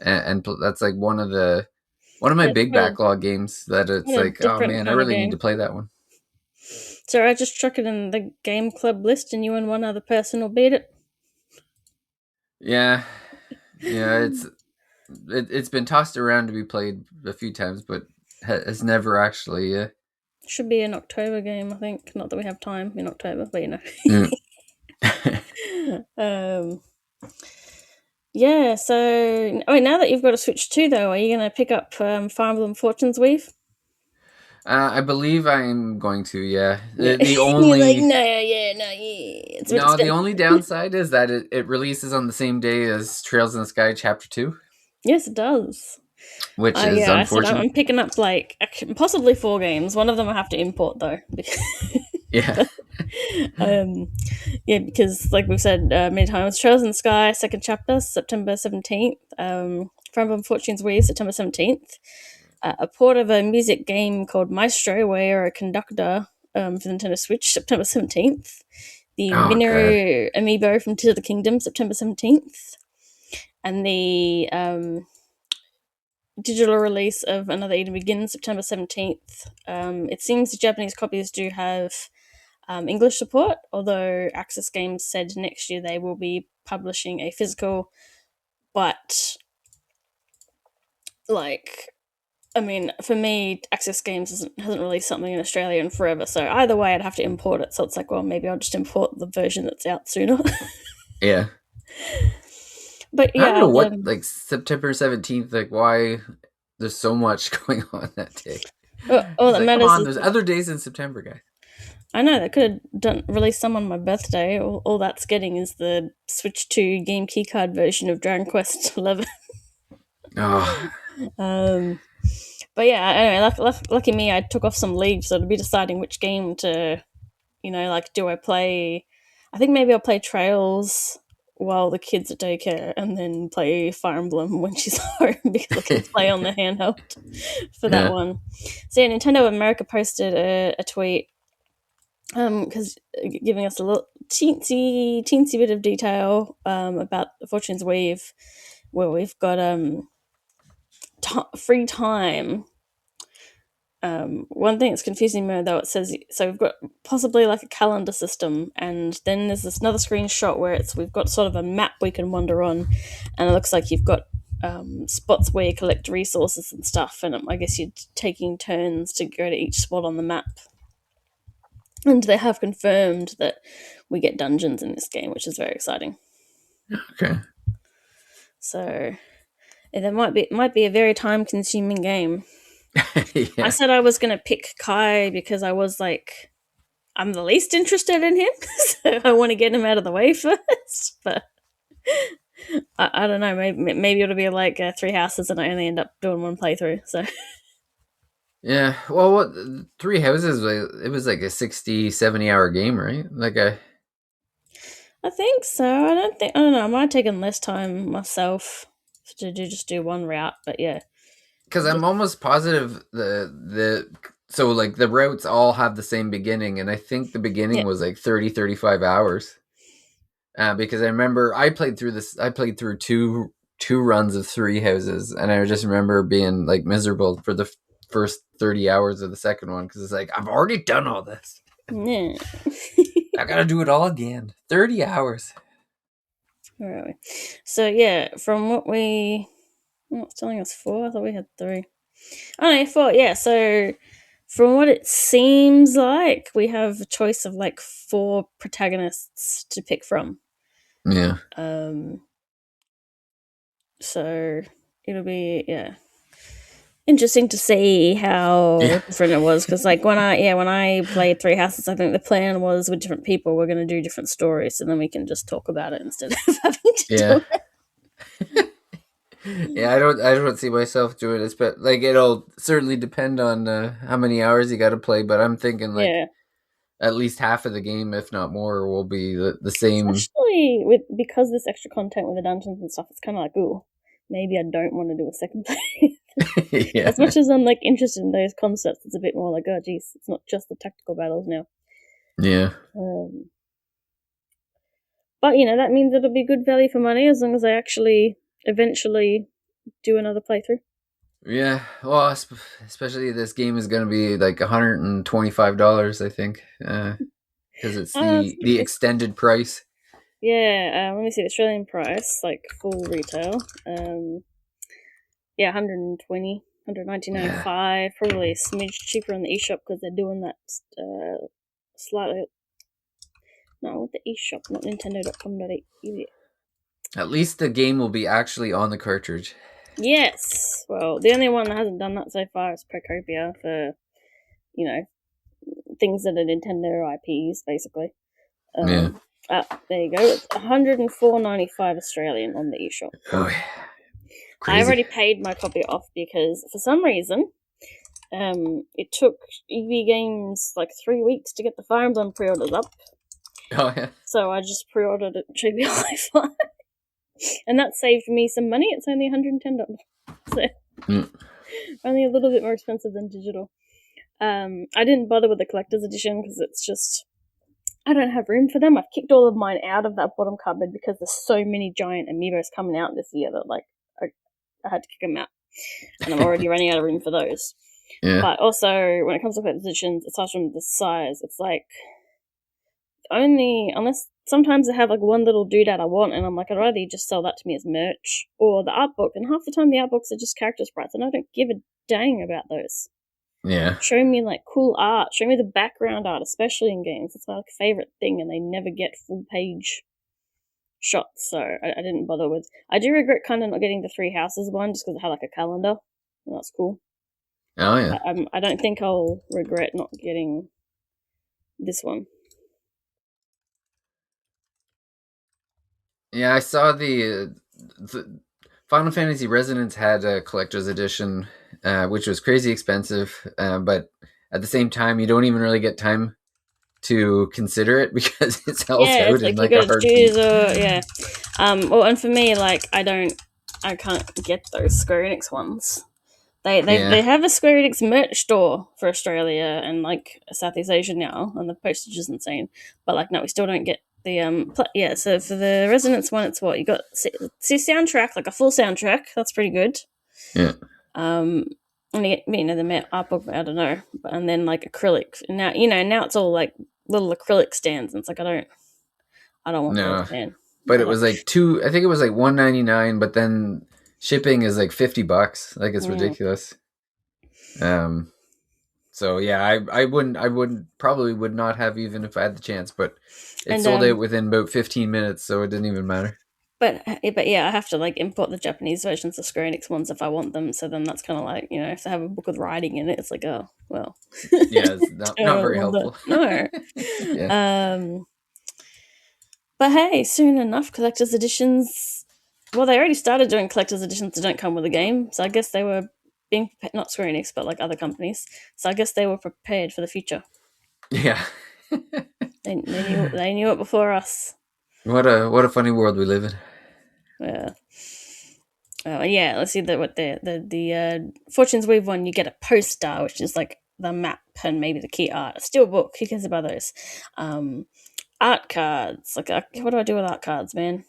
and that's like one of my That's big backlog games that it's what a like, oh different man, I kind of really need game. to play that one. So I just chuck it in the game club list, and you and one other person will beat it. Yeah, it's been tossed around to be played a few times, but has never actually. Should be an October game, I think. Not that we have time in October, but you know. Yeah, so now that you've got a Switch 2, though, are you going to pick up Fire Emblem Fortune's Weave? I believe I'm going to. Yeah, Yeah. the You're like, only no, it's a bit no, the expensive. only downside is that it releases on the same day as Trails in the Sky Chapter 2, Yes, it does. which is Yeah, I said unfortunate. I'm picking up like possibly 4 games. One of them I have to import though. Yeah. Yeah, because like we've said many times, Trails in the Sky second chapter September 17th. Fire Emblem Fortune's Weave September 17th. A port of a music game called Maestro, where you're a conductor for Nintendo Switch, September 17th. The Oh god. Minero amiibo from Tears of the Kingdom, September 17th. And the digital release of Another Eden Begins, September 17th. It seems the Japanese copies do have English support, although Access Games said next year they will be publishing a physical, but like, I mean, for me, Access Games hasn't released something in Australia in forever, so either way, I'd have to import it. So it's like, well, maybe I'll just import the version that's out sooner. Yeah. But I don't yeah, know what, like, September 17th, like, why there's so much going on that day. all It's that like, come matters on, is there's other days in September, guys. I know they could have released some on my birthday. All that's getting is the Switch 2 game keycard version of Dragon Quest 11. Oh. But yeah, anyway, lucky me, I took off some leave, so to be deciding which game to, like, do I play? I think maybe I'll play Trails while the kids at daycare, and then play Fire Emblem when she's home, because I can play on the handheld for that Yeah. one. So yeah, Nintendo of America posted a tweet, because giving us a little teensy bit of detail about Fortune's Weave, where we've got free time. One thing that's confusing me though, it says, so we've got possibly like a calendar system, and then there's this another screenshot where we've got sort of a map we can wander on, and it looks like you've got spots where you collect resources and stuff, and I guess you're taking turns to go to each spot on the map. And they have confirmed that we get dungeons in this game, which is very exciting. Okay. So that might be a very time consuming game. Yeah. I said I was going to pick Kai because I was like, I'm the least interested in him, so I want to get him out of the way first. But I don't know. Maybe it'll be like 3 houses, and I only end up doing one playthrough. So Yeah. Well, what, 3 Houses, it was like a 60, 70-hour game, right? Like I think so. I don't know. I might have taken less time myself to just do one route, but yeah. because I'm almost positive so like the routes all have the same beginning, and I think the beginning was like 30, 35 hours. Because I remember I played through two runs of 3 Houses, and I just remember being like miserable for the first 30 hours of the second one, because it's like, I've already done all this. Yeah. I gotta do it all again. 30 hours. Where are we? So yeah, from what it's telling us 4. I thought we had 3. Oh no, 4. Yeah. So from what it seems like, we have a choice of like 4 protagonists to pick from. Yeah. So it'll be interesting to see how different it was, because like when I played 3 Houses, I think the plan was with different people we're going to do different stories, and then we can just talk about it instead of having to do it. Yeah, I don't see myself doing this, but like it'll certainly depend on how many hours you got to play. But I'm thinking like Yeah. at least half of the game, if not more, will be the same. Especially with because this extra content with the dungeons and stuff, it's kind of like, ooh, maybe I don't want to do a second play. Yeah, As much as I'm like interested in those concepts, it's a bit more like, oh, geez, it's not just the tactical battles now. yeah, But that means it'll be good value for money as long as I actually eventually do another playthrough. yeah. Well, especially this game is going to be like $125, I think, because it's the extended price. Yeah, let me see the Australian price, like full retail. Yeah, 120, 119.95. Yeah. Probably a smidge cheaper on the eShop because they're doing that slightly. No, the eShop, not Nintendo.com.au. At least the game will be actually on the cartridge. Yes. Well, the only one that hasn't done that so far is Procopia for, things that are Nintendo IPs, basically. Yeah. There you go. It's $104.95 Australian on the eShop. Oh, yeah. I already paid my copy off because for some reason, it took EV Games like 3 weeks to get the Fire Emblem pre-orders up. Oh yeah. So I just pre-ordered it JB Hi-Fi, and that saved me some money. It's only $110, so only a little bit more expensive than digital. I didn't bother with the collector's edition because it's just I don't have room for them. I've kicked all of mine out of that bottom cupboard because there's so many giant amiibos coming out this year that like I had to kick them out, and I'm already running out of room for those. Yeah. But also, when it comes to collector's editions, aside from the size, it's like unless sometimes I have like one little doodad I want, and I'm like, I'd rather you just sell that to me as merch or the art book. And half the time, the art books are just character sprites, and I don't give a dang about those. Yeah. Show me like cool art. Show me the background art, especially in games. It's my like, favorite thing, and they never get full page shots, so I didn't bother with. I do regret kind of not getting the Three Houses one just because it had like a calendar, and that's cool. Oh yeah. I don't think I'll regret not getting this one. Yeah, I saw the Final Fantasy Resonance had a collector's edition, which was crazy expensive, but at the same time, you don't even really get time to consider it because it sells out in like a heartbeat. Well, and for me, like I can't get those Square Enix ones. They have a Square Enix merch store for Australia and like Southeast Asia now, and the postage is insane. But like, no, we still don't get the So for the Resonance one, it's what you got. See soundtrack, like a full soundtrack. That's pretty good. Yeah. And you get the art book. I don't know, and then like acrylic. Now now it's all like little acrylic stands, and it's like I don't want those, man. But it was like I think it was like $199, but then shipping is like $50. Like it's ridiculous. So yeah, I probably would not have even if I had the chance, but it sold out within about 15 minutes, so it didn't even matter. But yeah, I have to like import the Japanese versions of Square Enix ones if I want them. So then that's kind of like if they have a book with writing in it, it's like, oh well. Yeah, it's not very helpful. No. Yeah. But hey, soon enough, collector's editions. Well, they already started doing collector's editions that don't come with a game, so I guess they were being not Square Enix, but like other companies. So I guess they were prepared for the future. Yeah. They knew it before us. What a funny world we live in. Yeah. Yeah. Let's see what the Fortune's Weave one. You get a poster, which is like the map and maybe the key art. A steel book. Who cares about those? Art cards. Like, what do I do with art cards, man?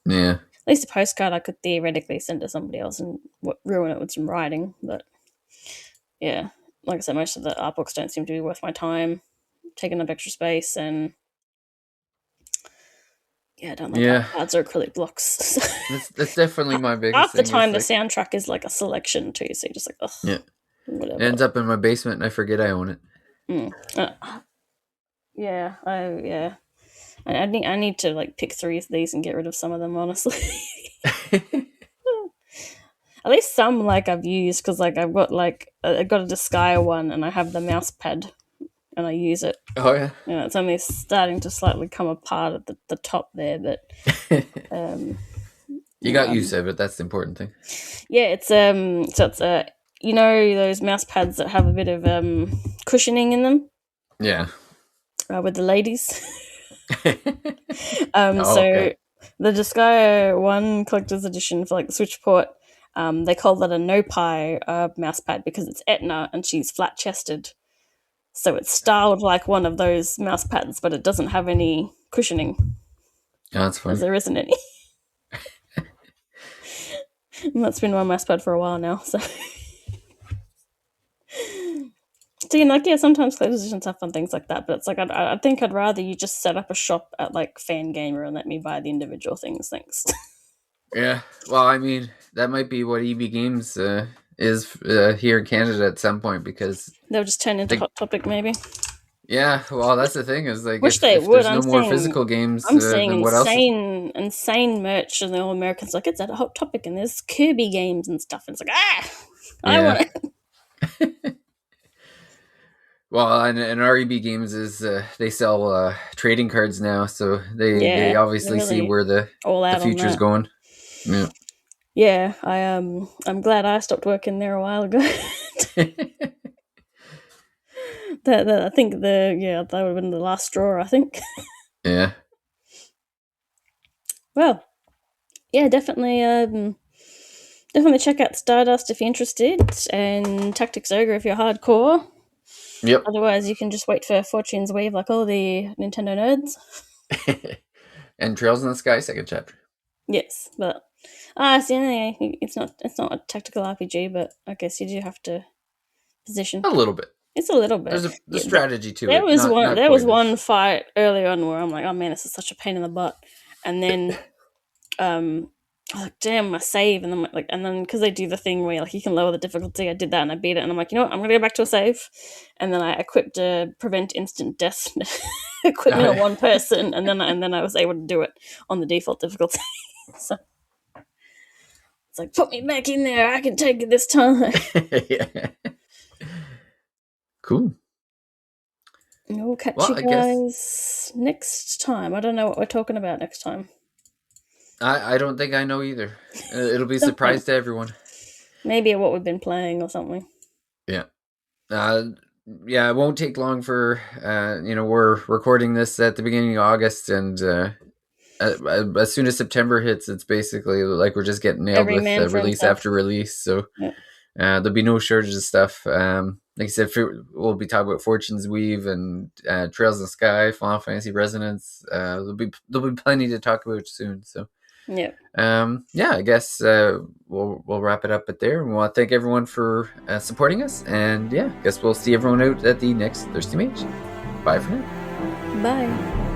Yeah. At least a postcard I could theoretically send to somebody else and ruin it with some writing. But yeah, like I said, most of the art books don't seem to be worth my time, taking up extra space, and yeah, I don't like art cards or acrylic blocks. That's definitely my biggest Half the thing. time, the soundtrack is like a selection too, so you're just like, ugh. Yeah. Whatever. It ends up in my basement and I forget I own it. I need to like pick 3 of these and get rid of some of them, honestly. At least some like I've used because like I've got a Disgaea one and I have the mouse pad and I use it. Oh yeah. It's only starting to slightly come apart at the top there, but You got use of it. That's the important thing. Yeah, it's so it's you know those mouse pads that have a bit of cushioning in them. Yeah. With the ladies. Oh, So okay. the Disgaea 1 collector's edition for like the Switch port, they call that a no pie mouse pad because it's Etna and she's flat chested. So it's styled like one of those mouse pads, but it doesn't have any cushioning Oh, that's as funny. there isn't any. And that's been my mouse pad for a while now. So, like, yeah, sometimes collector's editions have fun things like that, but it's like I think I'd rather you just set up a shop at like Fangamer and let me buy the individual things. Thanks. Yeah. Well, I mean, that might be what EB Games is here in Canada at some point because They'll just turn into they, Hot Topic, maybe. yeah. Well, that's the thing is like Wish they if would. there's no more physical games, I'm seeing then what else? insane merch, and the all Americans like it's at a Hot Topic, and there's Kirby games and stuff, and it's like I Yeah. want it. Well, and REB Games is they sell trading cards now, so they Yeah, obviously see really where the all out on future's that. going. Yeah. Yeah, I'm glad I stopped working there a while ago. I think that would have been the last straw. I think. Yeah. Well, yeah, definitely check out Stardust if you're interested, and Tactics Ogre if you're hardcore. Yep. Otherwise, you can just wait for Fortune's Wave like all the Nintendo nerds. And Trails in the Sky, second chapter. Yes, but it's not a tactical RPG, but I guess you do have to position. A little bit. It's a little bit. There's the Yeah, strategy to there it. was Not there was quite one as. fight early on where I'm like, oh man, this is such a pain in the butt, and then I was like, damn, my save, and then because they do the thing where like you can lower the difficulty. I did that and I beat it, and I'm like, you know what, I'm gonna go back to a save, and then I equipped a prevent instant death equipment on one person, and then I was able to do it on the default difficulty. So it's like, put me back in there. I can take it this time. Yeah. Cool. We'll catch Well, you I guess guys next time. I don't know what we're talking about next time. I don't think I know either. It'll be a Something. surprise to everyone. Maybe what we've been playing or something. Yeah. Yeah, it won't take long for we're recording this at the beginning of August, and as soon as September hits, it's basically like we're just getting nailed Every with man for release himself. after release. So Yeah. there'll be no shortage of stuff. Like I said, we'll be talking about Fortune's Weave and Trails in the Sky, Final Fantasy Resonance. There'll be plenty to talk about soon. So Yeah. yeah, I guess we'll wrap it up at there. And we want to thank everyone for supporting us. And yeah, I guess we'll see everyone out at the next Thirsty Mage. Bye for now. Bye.